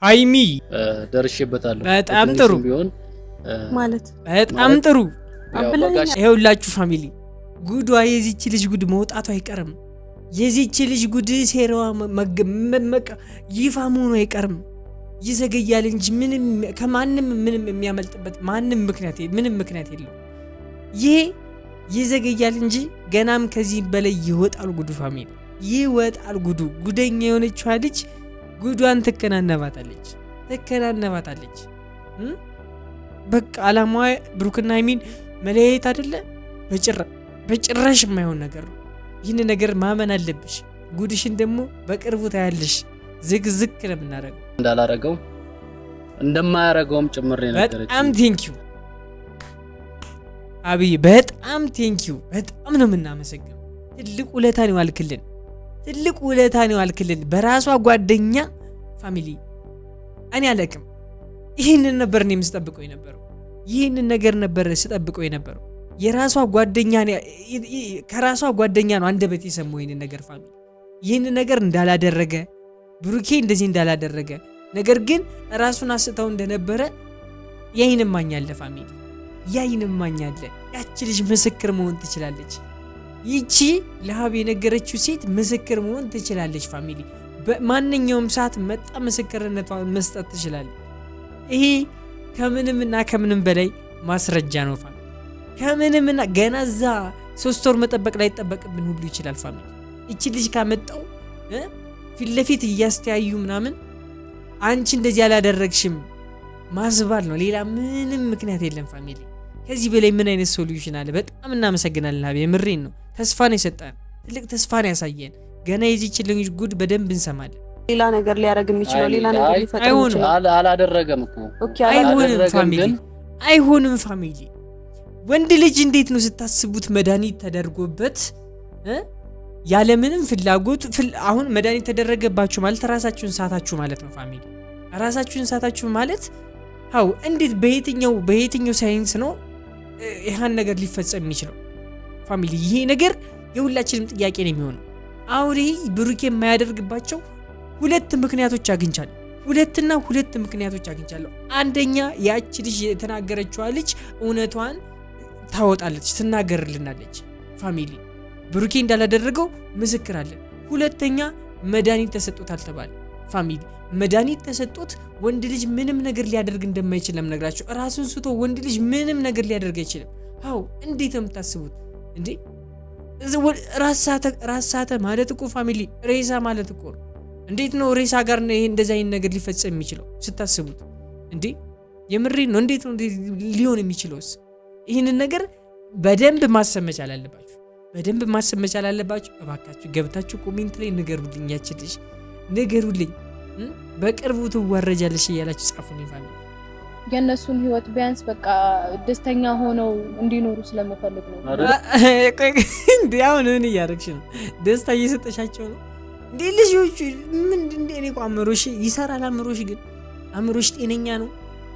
ሃይሚ ደርሼበታለሁ። በጣም ጥሩ ማለት በጣም ጥሩ። ይኸውላችሁ ፋሚሊ ጉዷ የዚች ልጅ ጉድ መውጣቱ አይቀርም። የዚች ልጅ ጉድ ሴራዋ ይፋ መሆኑ አይቀርም። ይዘገያል እንጂ ምንም ከማንም ምንም የሚያመልጥበት ምንም ምክንያት የለው። ይሄ ይዘገያል እንጂ ገናም ከዚህ በላይ ይወጣል ጉዱ ፋሚሊ ይወጣል ጉዱ። ጉደኛ የሆነችዋ ልጅ ጉዷን ትከናነባታለች። በቃ አላማዋ ብሩክና ሃይሚን መለያየት አይደለ? በጭራሽ የማይሆን ነገር ነው። ይህን ነገር ማመን አለብሽ። ጉድሽን ደግሞ በቅርቡ ታያለሽ። ዝግዝግ ነው የምናደርገው። እንዳላረገው እንደማያረገውም ጭምር ነው ነገረች። በጣም ቴንኪው አብይ፣ በጣም ቴንኪው። በጣም ነው የምናመሰግነው። ትልቅ ውለታ ነው ያልክልን በራሷ ጓደኛ ፋሚሊ። እኔ አለቅም። ይህንን ነበር እኔ የምስጠብቀው የነበረው። ይህንን ነገር ነበር ስጠብቀው የነበረው። የራሷ ጓደኛ ከራሷ ጓደኛ ነው አንደበት የሰማው ይህንን ነገር ፋሚሊ። ይህንን ነገር እንዳላደረገ ብሩኬ እንደዚህ እንዳላደረገ ነገር ግን ራሱን አስተው እንደነበረ ያይን ማኛለ ፋሚሊ፣ ያይን ማኛለ። ያቺ ልጅ ምስክር መሆን ትችላለች። ይቺ ለሀብ የነገረችው ሴት ምስክር መሆን ትችላለች ፋሚሊ። በማንኛውም ሰዓት መጣ ምስክርነቷን መስጠት ትችላለች። ይሄ ከምንምና ከምንም በላይ ማስረጃ ነው ፋሚሊ። ከምንምና ገና እዛ 3 ወር መጠበቅ ላይ ተጠበቅብን ሁሉ ይችላል ፋሚሊ። እቺ ልጅ ካመጣው ፊት ለፊት እያስተያዩ ምናምን አንቺ እንደዚህ ያላደረግሽም ማስባል ነው። ሌላ ምንም ምክንያት የለም ፋሚሊ። ከዚህ በላይ ምን አይነት ሶሉሽን አለ? በጣም እናመሰግናለን ሀብ፣ የምሬን ነው። ተስፋን የሰጠን ትልቅ ተስፋን ያሳየን። ገና የዚህች ልጅ ጉድ በደንብ እንሰማለን። ሌላ ነገር ሊያደርግ የሚችለው ሌላ ነገር ሊፈጠር ይችላል። አላደረገም እኮ አይሆንም ፋሚሊ። ወንድ ልጅ እንዴት ነው ስታስቡት መድኃኒት ተደርጎበት ያለምንም ፍላጎት አሁን መድኃኒት ተደረገባችሁ ማለት ራሳችሁን ሳታችሁ ማለት ነው ፋሚሊ። ራሳችሁን ሳታችሁ ማለት እንዴት በየትኛው ሳይንስ ነው ይሄን ነገር ሊፈጸም የሚችለው ፋሚሊ? ይሄ ነገር የሁላችንም ጥያቄ ነው የሚሆነው። አሁን ይሄ ብሩኬ የማያደርግባቸው ሁለት ምክንያቶች አግኝቻለሁ። አንደኛ ያቺ ልጅ የተናገረችዋ ልጅ እውነቷን ታወጣለች፣ ትናገርልናለች ፋሚሊ። ብሩኬ እንዳላደረገው ምስክር አለን። ሁለተኛ መድኃኒት ተሰጥቶታል ተባለ ፋሚሊ። መድኃኒት ተሰጥቶት ወንድ ልጅ ምንም ነገር ሊያደርግ እንደማይችል ለምነግራችሁ። ራሱን ስቶ ወንድ ልጅ ምንም ነገር ሊያደርግ አይችልም። እንዴት ነው የምታስቡት እንዴ? ራሳተ ማለት እኮ ፋሚሊ ሬሳ ማለት እኮ ነው። እንዴት ነው ሬሳ ጋር ይሄ እንደዛ አይነት ነገር ሊፈጸም የሚችለው ስታስቡት እንዴ? የምሬን ነው። እንዴት ነው ሊሆን የሚችለውስ? ይህንን ነገር በደንብ ማሰብ መቻል አለባችሁ። እባካችሁ ገብታችሁ ኮሜንት ላይ ንገሩልኝ፣ ያችልሽ ንገሩልኝ። በቅርቡ ትወረጃለሽ እያላችሁ ጻፉልኝ ፋሚሊ። የነሱን ህይወት ቢያንስ በቃ ደስተኛ ሆነው እንዲኖሩ ስለምፈልግ ነው። እንዴ አሁን ምን እያደረግሽ ነው? ደስታ እየሰጠሻቸው ነው እንዴ ልጆቹ? ምን እንዴ እኔ አእምሮሽ ይሰራል። አእምሮሽ ጤነኛ ነው?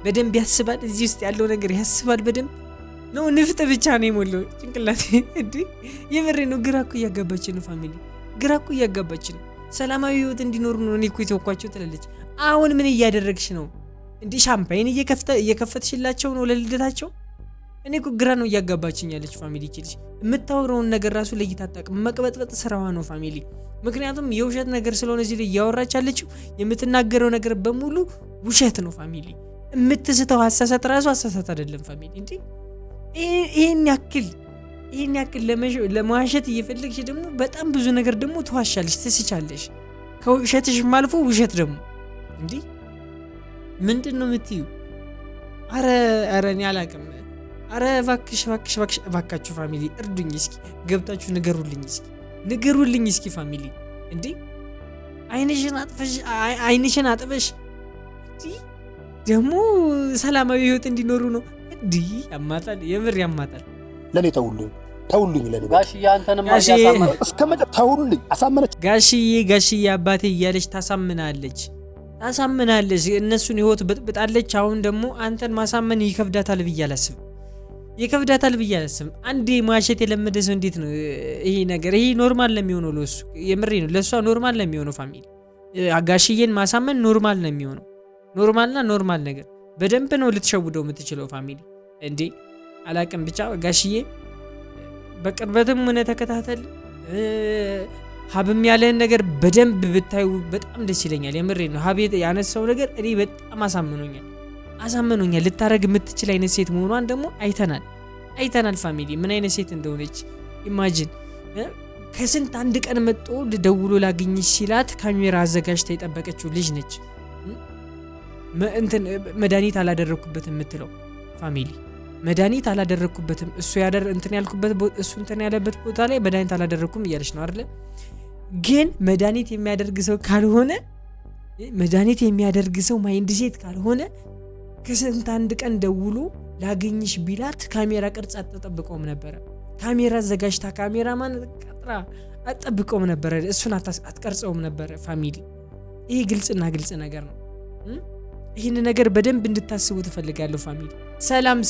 በደንብ ያስባል? እዚህ ውስጥ ያለው ነገር ያስባል በደንብ ነው? ንፍጥ ብቻ ነው የሞላው ጭንቅላት እንዴ? የምሬ ነው። ግራ እኮ እያጋባች ነው ፋሚሊ፣ ግራ እኮ እያጋባች ነው። ሰላማዊ ህይወት እንዲኖሩ ነው እኔ እኮ የተወኳቸው ትላለች። አሁን ምን እያደረግሽ ነው እንዴ? ሻምፓይን እየከፈትሽላቸው ነው ለልደታቸው? እኔ እኮ ግራ ነው እያጋባችኝ ያለች ፋሚሊ። ይችልሽ የምታወራውን ነገር ራሱ ለይታ አታውቅም። መቅበጥበጥ ስራዋ ነው ፋሚሊ። ምክንያቱም የውሸት ነገር ስለሆነ እዚህ ላይ እያወራች ያለችው የምትናገረው ነገር በሙሉ ውሸት ነው ፋሚሊ። የምትስተው አሳሳት ራሱ አሳሳት አይደለም ፋሚሊ። እንዴ ይሄን ያክል ለመዋሸት እየፈለግሽ ደግሞ በጣም ብዙ ነገር ደግሞ ተዋሻለሽ፣ ትስቻለሽ። ከውሸትሽም አልፎ ውሸት ደግሞ እንዴ ምንድን ነው የምትዩ? አረ እኔ አላቅም። አረ እባካችሁ ፋሚሊ እርዱኝ እስኪ፣ ገብታችሁ ንገሩልኝ እስኪ ፋሚሊ። እንዴ አይንሽን አጥፈሽ ደግሞ ሰላማዊ ህይወት እንዲኖሩ ነው እንዴ? ያማጣል፣ የምር ያማጣል። ለኔ ተውልኝ ለኔ ጋሽዬ፣ አንተንም ያሳመነ እስከመጨ ተውልኝ። አሳመነች ጋሽዬ አባቴ እያለች ታሳምናለች። እነሱን ህይወት በጥብጣለች። አሁን ደግሞ አንተን ማሳመን ይከብዳታል ብዬ አላስብም። አንዴ ማሸት የለመደ ሰው እንዴት ነው ይሄ ነገር? ይሄ ኖርማል ለሚሆነው ለሱ የምሬ ነው። ለሷ ኖርማል ለሚሆነው ፋሚሊ ጋሽዬን ማሳመን ኖርማል ነው የሚሆነው። ኖርማል ነገር በደንብ ነው ልትሸውደው የምትችለው ፋሚሊ እንዴ አላቅም ብቻ ጋሽዬ በቅርበትም ሆነ ተከታተል ሀብም ያለን ነገር በደንብ ብታዩ በጣም ደስ ይለኛል የምሬ ነው ሀብ ያነሳው ነገር እኔ በጣም አሳምኖኛል ልታረግ የምትችል አይነት ሴት መሆኗን ደግሞ አይተናል ፋሚሊ ምን አይነት ሴት እንደሆነች ኢማጂን ከስንት አንድ ቀን መጥቶ ደውሎ ላግኝሽ ሲላት ካሜራ አዘጋጅታ የጠበቀችው ልጅ ነች መድኃኒት አላደረኩበትም የምትለው ፋሚሊ መድኃኒት አላደረኩበትም እሱ ያለበት ቦታ ላይ መድኃኒት አላደረኩም እያለች ነው አይደል ግን መድኃኒት የሚያደርግ ሰው ማይንድ ሴት ካልሆነ ከስንት አንድ ቀን ደውሎ ላግኝሽ ቢላት ካሜራ ቅርጽ አትጠብቀውም ነበር ካሜራ አዘጋጅታ ካሜራማን ቀጥራ አትጠብቀውም ነበር እሱን አትቀርጸውም ነበር ፋሚሊ ይሄ ግልጽ ነገር ነው ይህን ነገር በደንብ እንድታስቡ ተፈልጋለሁ ፋሚሊ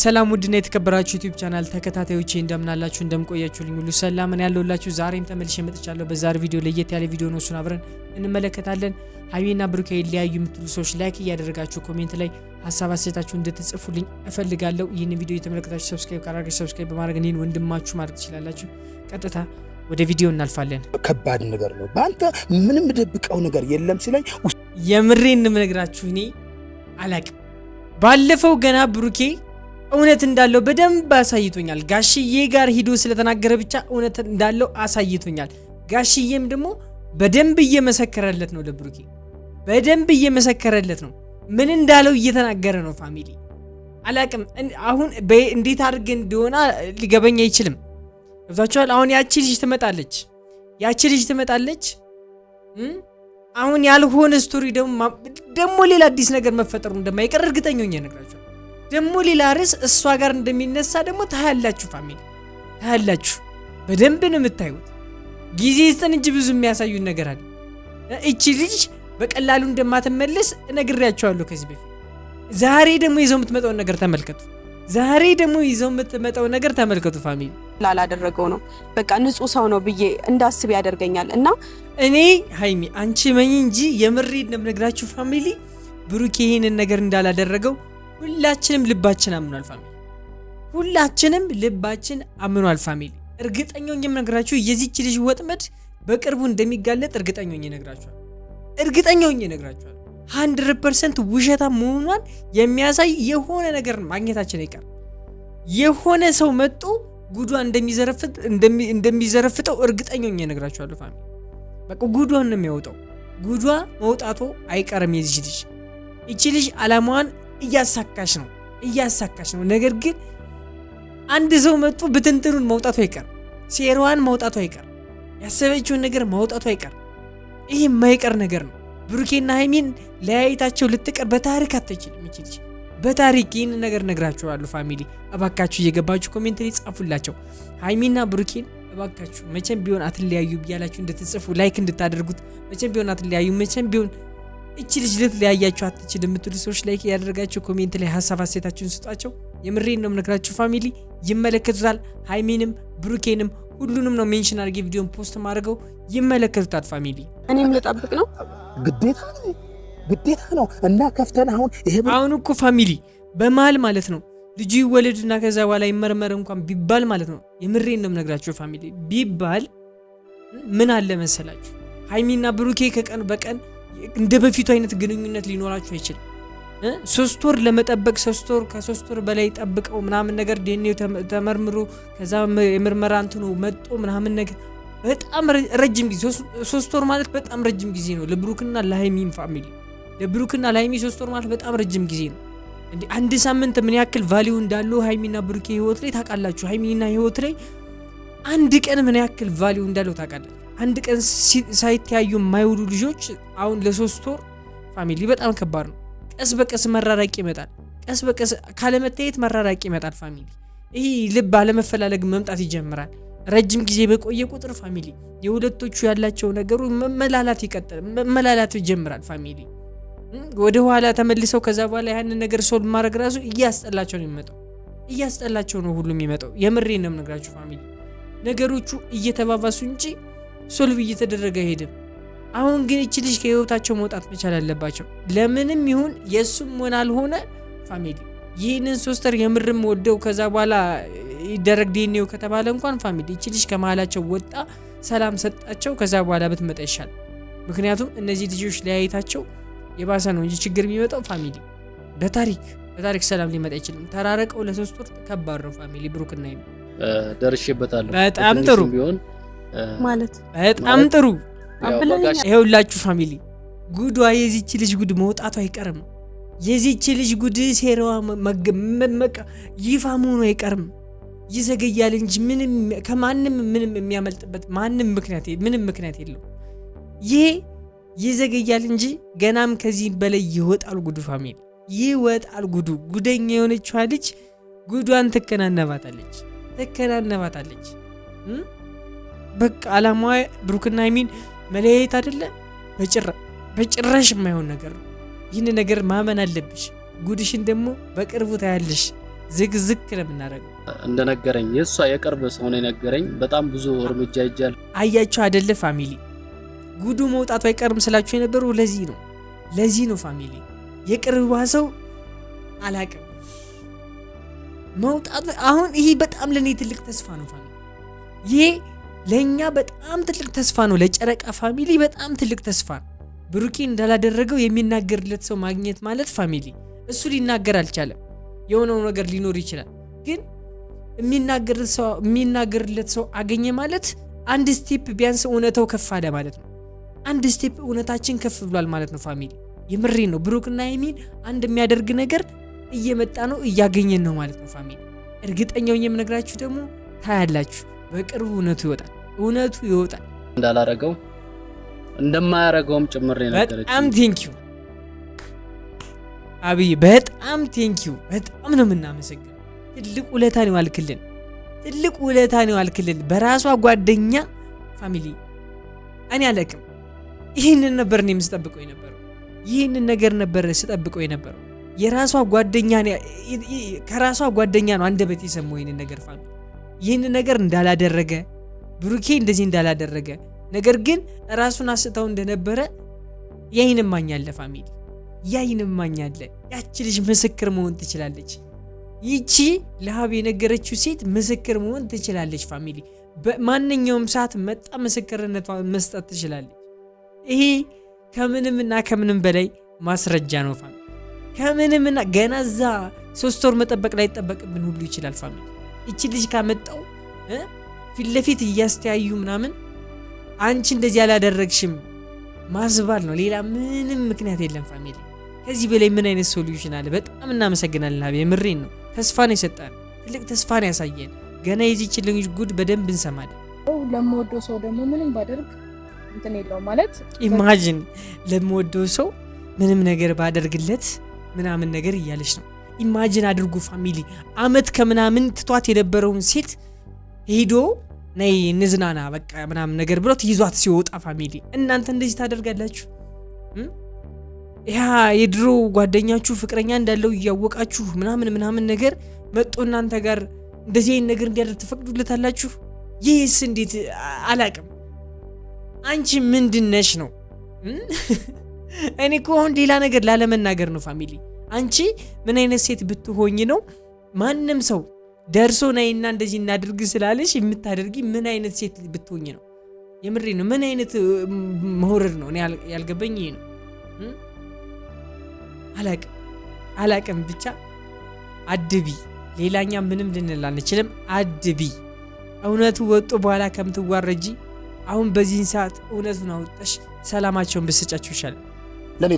ሰላም ውድና የተከበራችሁ ዩቲዩብ ቻናል ተከታታዮቼ እንደምናላችሁ እንደምቆያችሁልኝ ሁሉ ሰላም እኔ ያለሁላችሁ ዛሬም ተመልሼ መጥቻለሁ በዛሬ ቪዲዮ ለየት ያለ ቪዲዮ ነው እሱን አብረን እንመለከታለን ሀይሚና ብሩኬ ይለያዩ የምትሉ ሰዎች ላይክ እያደረጋችሁ ኮሜንት ላይ ሐሳብ አስተያየታችሁን እንድትጽፉልኝ እፈልጋለሁ ይህን ቪዲዮ የተመለከታችሁ ሰብስክራይብ ካላደረጋችሁ ሰብስክራይብ በማድረግ እኔን ወንድማችሁ ማለት ትችላላችሁ ቀጥታ ወደ ቪዲዮ እናልፋለን ከባድ ነገር ነው ባንተ ምንም ደብቀው ነገር የለም ሲለኝ የምሬን እንነግራችሁ እኔ አላቅም ባለፈው ገና ብሩኬ እውነት እንዳለው በደንብ አሳይቶኛል ጋሽዬ ጋር ሂዶ ስለተናገረ ብቻ እውነት እንዳለው አሳይቶኛል ጋሽዬም ደግሞ በደንብ እየመሰከረለት ነው ለብሩኬ በደንብ እየመሰከረለት ነው ምን እንዳለው እየተናገረ ነው ፋሚሊ አላቅም አሁን እንዴት አድርገን እንደሆነ ሊገበኝ አይችልም ገብታችኋል አሁን ያቺ ልጅ ትመጣለች አሁን ያልሆነ ስቶሪ ደግሞ ሌላ አዲስ ነገር መፈጠሩ እንደማይቀር እርግጠኛ ነኝ ነግራችሁ ደግሞ ሌላ ርዕስ እሷ ጋር እንደሚነሳ ደግሞ ታያላችሁ ፋሚሊ ታያላችሁ በደንብ ነው የምታዩት ጊዜ ይስጠን እንጂ ብዙ የሚያሳዩን ነገር አለ እቺ ልጅ በቀላሉ እንደማትመለስ ነግሬያችኋለሁ ከዚህ በፊት ዛሬ ደግሞ ይዘው የምትመጣው ነገር ተመልከቱ ፋሚሊ ላላደረገው ነው በቃ ንጹህ ሰው ነው ብዬ እንዳስብ ያደርገኛል እና እኔ ሃይሚ አንቺ መኝ እንጂ የምሬ እንደምነግራችሁ ፋሚሊ ብሩኬ ይሄንን ነገር እንዳላደረገው ሁላችንም ልባችን አምኗል ፋሚሊ እርግጠኛው የምነግራችሁ የዚች ልጅ ወጥመድ በቅርቡ እንደሚጋለጥ እርግጠኛው እነግራችኋለሁ 100% ውሸታ መሆኗን የሚያሳይ የሆነ ነገር ማግኘታችን አይቀር የሆነ ሰው መጥቶ ጉዷን እንደሚዘረፍጠው እርግጠኛው እነግራችኋለሁ ፋሚሊ በቃ ጉዷን ነው የሚያወጣው ጉዷ መውጣቱ አይቀርም የዚህ ልጅ እቺ ልጅ አላማዋን እያሳካሽ ነው ነገር ግን አንድ ሰው መጥቶ በትንትኑን መውጣቱ አይቀር ሴራዋን መውጣቱ አይቀር ያሰበችውን ነገር መውጣቱ አይቀር ይሄ የማይቀር ነገር ነው ብሩኬና ሃይሚን ለያይታቸው ልትቀር በታሪክ አትችልም እቺ ልጅ በታሪክ ይህን ነገር ነግራችኋለሁ ፋሚሊ እባካችሁ እየገባችሁ ኮሜንት ላይ ጻፉላቸው ሃይሚና ብሩኬን እባካችሁ መቼም ቢሆን አትለያዩ ብያላችሁ እንድትጽፉ ላይክ እንድታደርጉት መቼም ቢሆን አትለያዩ መቼም ቢሆን እቺ ልጅ ልትለያያችሁ አትችልም የምትሉ ሰዎች ላይክ ያደረጋችሁ ኮሜንት ላይ ሐሳብ አስተያየታችሁን ስጧቸው የምሬን ነው የምነግራችሁ ፋሚሊ ይመለከቱታል ሃይሚንም ብሩኬንም ሁሉንም ነው ሜንሽን አድርጌ ቪዲዮን ፖስት ማድረገው ይመለከቱታል ፋሚሊ እኔም ልጠብቅ ነው ግዴታ ነው እና ከፍተን አሁን እኮ ፋሚሊ በመሃል ማለት ነው ልጁ ይወለድና ከዛ በኋላ ይመርመር እንኳን ቢባል ማለት ነው የምሬን ነው የምነግራችሁ ፋሚሊ ቢባል ምን አለ መሰላችሁ ሃይሚና ብሩኬ ከቀን በቀን እንደ በፊቱ አይነት ግንኙነት ሊኖራችሁ አይችልም 3 ወር ለመጠበቅ 3 ወር ከ3 ወር በላይ ጠብቀው ምናምን ነገር ዲኤንኤው ተመርምሮ ከዛ የምርመራ እንትኑ መጥቶ ምናምን ነገር በጣም ረጅም ጊዜ 3 ወር ማለት በጣም ረጅም ጊዜ ነው ለብሩክና ለሃይሚም ፋሚሊ ለብሩክና ለሃይሚ 3 ወር ማለት በጣም ረጅም ጊዜ ነው እንዴ አንድ ሳምንት ምን ያክል ቫልዩ እንዳለው ሃይሚና ብሩኬ ህይወት ላይ ታውቃላችሁ ሃይሚና ህይወት ላይ አንድ ቀን ምን ያክል ቫልዩ እንዳለው ታውቃላችሁ አንድ ቀን ሳይተያዩ የማይውሉ ልጆች አሁን ለ3 ወር ፋሚሊ በጣም ከባድ ነው ቀስ በቀስ መራራቅ ይመጣል ቀስ በቀስ ካለመታየት መራራቅ ይመጣል ፋሚሊ ይሄ ልብ አለመፈላለግ መምጣት ይጀምራል ረጅም ጊዜ በቆየ ቁጥር ፋሚሊ የሁለቶቹ ያላቸው ነገሩ መመላላት ይጀምራል ፋሚሊ ወደ ኋላ ተመልሰው ከዛ በኋላ ያንን ነገር ሶልቭ ማድረግ ራሱ እያስጠላቸው ነው ሁሉም የሚመጣው የምሬን ነው የምነግራችሁ ፋሚሊ ነገሮቹ እየተባባሱ እንጂ ሶልቭ እየተደረገ አይሄድም አሁን ግን እቺ ልጅ ከህይወታቸው መውጣት መቻል አለባቸው። ለምንም ይሁን የሱም ሆነ አልሆነ ፋሚሊ ይህንን 3 ወር የምርም ወደው ከዛ በኋላ ይደረግ ዲኤንኤው ከተባለ እንኳን ፋሚሊ እቺ ልጅ ከመሃላቸው ወጣ ሰላም ሰጣቸው ከዛ በኋላ ብትመጣ ይሻል። ምክንያቱም እነዚህ ልጆች ለያይታቸው የባሰ ነው እንጂ ችግር የሚመጣው ፋሚሊ በታሪክ ሰላም ሊመጣ ይችላል። ተራረቀው ለ3 ወር ከባድ ነው ፋሚሊ። ብሩክና ይሄ ደርሼበታለሁ። በጣም ጥሩ ቢሆን ማለት በጣም ጥሩ አብለኛ ይኸውላችሁ ፋሚሊ ጉዷ የዚች ልጅ ጉድ መውጣቱ አይቀርም። የዚች ልጅ ጉድ ሴራዋ መገመመቃ ይፋ መሆኑ አይቀርም። ይዘገያል እንጂ ምንም ከማንም ምንም የሚያመልጥበት ምንም ምክንያት የለው። ይሄ ይዘገያል እንጂ ገናም ከዚህ በላይ ይወጣል ጉዱ ፋሚሊ ይወጣል ጉዱ። ጉደኛ የሆነችዋ ልጅ ጉዷን ትከናነባታለች። በቃ አላማዋ ብሩክና ሀይሚን መለያየት አይደለ? በጭራሽ የማይሆን ነገር ነው። ይህን ነገር ማመን አለብሽ። ጉድሽን ደግሞ በቅርቡ ታያለሽ። ዝግዝግ ነው የምናደርገው። እንደነገረኝ የእሷ የቅርብ ሰው ነው የነገረኝ። በጣም ብዙ እርምጃ ይጃል። አያችሁ አይደለ ፋሚሊ ጉዱ መውጣቱ አይቀርም ስላችሁ የነበረው ለዚህ ነው ፋሚሊ። የቅርቧ ሰው አላቅም መውጣቱ አሁን ይሄ በጣም ለኔ ትልቅ ተስፋ ነው ፋሚሊ። ይሄ ለኛ በጣም ትልቅ ተስፋ ነው። ለጨረቃ ፋሚሊ በጣም ትልቅ ተስፋ ነው። ብሩኬ እንዳላደረገው የሚናገርለት ሰው ማግኘት ማለት ፋሚሊ እሱ ሊናገር አልቻለም። የሆነው ነገር ሊኖር ይችላል፣ ግን የሚናገርለት ሰው አገኘ ማለት አንድ ስቴፕ ቢያንስ እውነታው ከፍ አለ ማለት ነው። አንድ ስቴፕ እውነታችን ከፍ ብሏል ማለት ነው ፋሚሊ። የምሬ ነው። ብሩክና ሀይሚን አንድ የሚያደርግ ነገር እየመጣ ነው፣ እያገኘን ነው ማለት ነው ፋሚሊ። እርግጠኛው የምነግራችሁ ደግሞ ታያላችሁ፣ በቅርቡ እውነቱ ይወጣል። እንዳላረገው እንደማያረገውም ጭምር ነገረች። በጣም ቴንኪዩ አብይ፣ በጣም ቴንኪዩ። በጣም ነው የምናመሰግነው። ትልቅ ውለታ ነው ያልክልን በራሷ ጓደኛ ፋሚሊ። እኔ አለቅም ይህንን ነበር እኔ የምስጠብቀው የነበረው። ይህንን ነገር ነበር ስጠብቀው የነበረው። የራሷ ጓደኛ ከራሷ ጓደኛ ነው አንደበት የሰማው ይህንን ነገር ፋሚሊ። ይህንን ነገር እንዳላደረገ ብሩኬ እንደዚህ እንዳላደረገ ነገር ግን ራሱን አስተው እንደነበረ ያይንማኛለ ፋሚሊ፣ ያይንማኛለ። ያቺ ልጅ ምስክር መሆን ትችላለች። ይቺ ለሀብ የነገረችው ሴት ምስክር መሆን ትችላለች ፋሚሊ። በማንኛውም ሰዓት መጣ ምስክርነት መስጠት ትችላለች። ይሄ ከምንምና ከምንም በላይ ማስረጃ ነው ፋሚሊ። ከምንምና ገና እዛ 3 ወር መጠበቅ ላይ ጠበቅብን ሁሉ ይችላል ፋሚሊ። ይቺ ልጅ ካመጣው ፊት ለፊት እያስተያዩ ምናምን አንቺ እንደዚህ ያላደረግሽም ማዝባል ነው። ሌላ ምንም ምክንያት የለም ፋሚሊ። ከዚህ በላይ ምን አይነት ሶሉሽን አለ? በጣም እናመሰግናለን ሀብ፣ የምሬን ነው። ተስፋን የሰጠን ትልቅ ተስፋን ያሳየን። ገና የዚህች ልጅ ጉድ በደንብ እንሰማለን። ለምወደው ሰው ደግሞ ምንም ባደርግ እንትን የለው ማለት ኢማጂን፣ ለምወደው ሰው ምንም ነገር ባደርግለት ምናምን ነገር እያለች ነው። ኢማጂን አድርጉ ፋሚሊ። አመት ከምናምን ትቷት የነበረውን ሴት ሄዶ ነይ ንዝናና በቃ ምናምን ነገር ብሎት ይዟት ሲወጣ ፋሚሊ፣ እናንተ እንደዚህ ታደርጋላችሁ? ያ የድሮ ጓደኛችሁ ፍቅረኛ እንዳለው እያወቃችሁ ምናምን ነገር መጥቶ እናንተ ጋር እንደዚህ አይነት ነገር እንዲያደርግ ትፈቅዱለታላችሁ? ይህስ እንዴት አላቅም። አንቺ ምንድነሽ ነው? እኔ እኮ አሁን ሌላ ነገር ላለመናገር ነው ፋሚሊ። አንቺ ምን አይነት ሴት ብትሆኝ ነው ማንም ሰው ደርሶ ነይና እንደዚህ እናድርግ ስላለሽ የምታደርጊ? ምን አይነት ሴት ብትሆኝ ነው? የምሬ ነው። ምን አይነት መውረድ ነው? እኔ ያልገባኝ ይሄ ነው። አላቅም ብቻ አድቢ። ሌላኛ ምንም ልንል አንችልም። አድቢ። እውነቱ ወጡ በኋላ ከምትዋረጂ አሁን በዚህን ሰዓት እውነቱን አውጣሽ ሰላማቸውን ብስጫቸው ይሻላል። ለኔ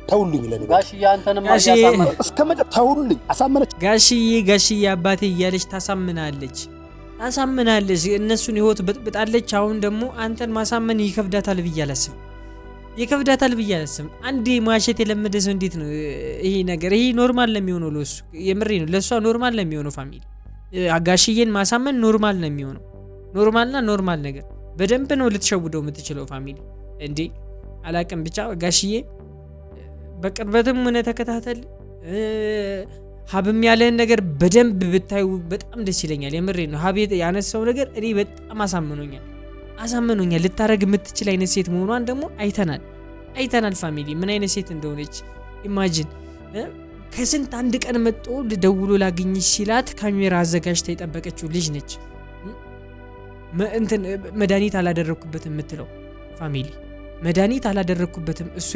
ተውልኝ ለኔ ጋሽዬ አንተንም አያሳመነ እስከመጨ ተውልኝ። አሳመነች ጋሽዬ አባቴ እያለች ታሳምናለች። እነሱን ህይወት በጥብጣለች። አሁን ደግሞ አንተን ማሳመን ይከብዳታል ብዬ አላስብም። አንዴ ማሸት የለመደ ሰው እንዴት ነው ይሄ ነገር? ይሄ ኖርማል ለሚሆነው ለሱ የምሬ ነው። ለሷ ኖርማል ለሚሆነው ፋሚሊ ጋሽዬን ማሳመን ኖርማል ነው የሚሆነው። ኖርማል ነገር በደንብ ነው ልትሸውደው የምትችለው ፋሚሊ። እንዴ አላቅም ብቻ ጋሽዬ በቅርበትም ሆነ ተከታተል። ሀብም ያለህን ነገር በደንብ ብታዩ በጣም ደስ ይለኛል። የምሬ ነው። ሀብ ያነሳው ነገር እኔ በጣም አሳምኖኛል። አሳመኑኛል። ልታረግ የምትችል አይነት ሴት መሆኗን ደግሞ አይተናል ፋሚሊ ምን አይነት ሴት እንደሆነች ኢማጂን። ከስንት አንድ ቀን መጥቶ ደውሎ ላግኝሽ ሲላት ካሜራ አዘጋጅታ የጠበቀችው ልጅ ነች። መድኃኒት አላደረኩበትም የምትለው ፋሚሊ መድኃኒት አላደረኩበትም እሱ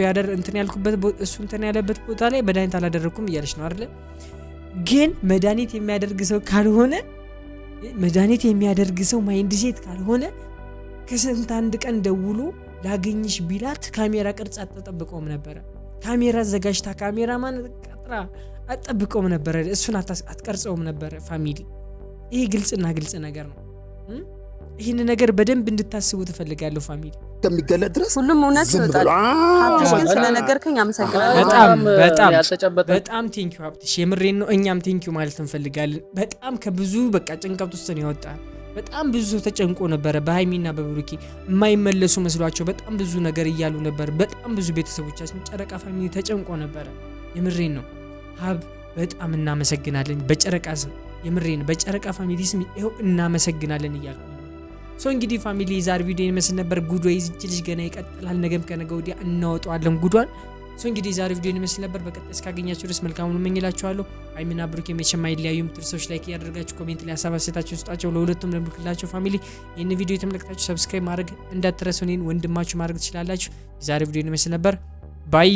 እንትን ያለበት ቦታ ላይ መድኃኒት አላደረኩም እያለች ነው አይደለ? ግን መድኃኒት የሚያደርግ ሰው ካልሆነ መድኃኒት የሚያደርግ ሰው ማይንድ ሴት ካልሆነ ከስንት አንድ ቀን ደውሎ ላገኝሽ ቢላት ካሜራ ቅርጽ አትጠብቀውም ነበረ። ካሜራ አዘጋጅታ ካሜራማን ቀጥራ አትጠብቀውም ነበረ። እሱን አትቀርጸውም ነበረ ፋሚሊ። ይሄ ግልጽና ግልጽ ነገር ነው። ይህን ነገር በደንብ እንድታስቡ ትፈልጋለሁ ፋሚሊ። ከሚገለጥ ድረስ ሁሉም እውነት ይወጣል። ሀብትሽ ግን ስለነገርከኝ አመሰግናለሁ። በጣም ቴንክ ዩ ሀብትሽ፣ የምሬን ነው። እኛም ቴንክ ዩ ማለት እንፈልጋለን። በጣም ከብዙ በቃ ጭንቀት ውስጥ ነው ያወጣን። በጣም ብዙ ሰው ተጨንቆ ነበረ በሃይሚና በብሩኬ የማይመለሱ መስሏቸው በጣም ብዙ ነገር እያሉ ነበር። በጣም ብዙ ቤተሰቦቻችን ጨረቃ ፋሚሊ ተጨንቆ ነበረ። የምሬን ነው ሀብ በጣም እናመሰግናለን። በጨረቃ ስም የምሬን በጨረቃ ፋሚሊ ስም ይኸው እናመሰግናለን እያልኩ ነው። ሶ እንግዲህ ፋሚሊ የዛሬ ቪዲዮ ይመስል ነበር። ጉዷ ይዝች ልጅ ገና ይቀጥላል። ነገም ከነገ ወዲያ እናወጣዋለን ጉዷን። ሶ እንግዲህ የዛሬ ቪዲዮ ይመስል ነበር። በቀጣይ እስካገኛችሁ ድረስ መልካሙን እመኝላችኋለሁ። ሃይሚና ብሩኬ መቼም አይለያዩም። ትርሶች ላይክ ያደርጋችሁ ኮሜንት ላይ ሀሳብ አስተያየታችሁን ስጧቸው። ለሁለቱም ለምልክላቸው ፋሚሊ ይህን ቪዲዮ የተመለከታችሁ ሰብስክራይብ ማድረግ እንዳትረሱ። እኔን ወንድማችሁ ማድረግ ትችላላችሁ። የዛሬ ቪዲዮ ይመስል ነበር። ባይ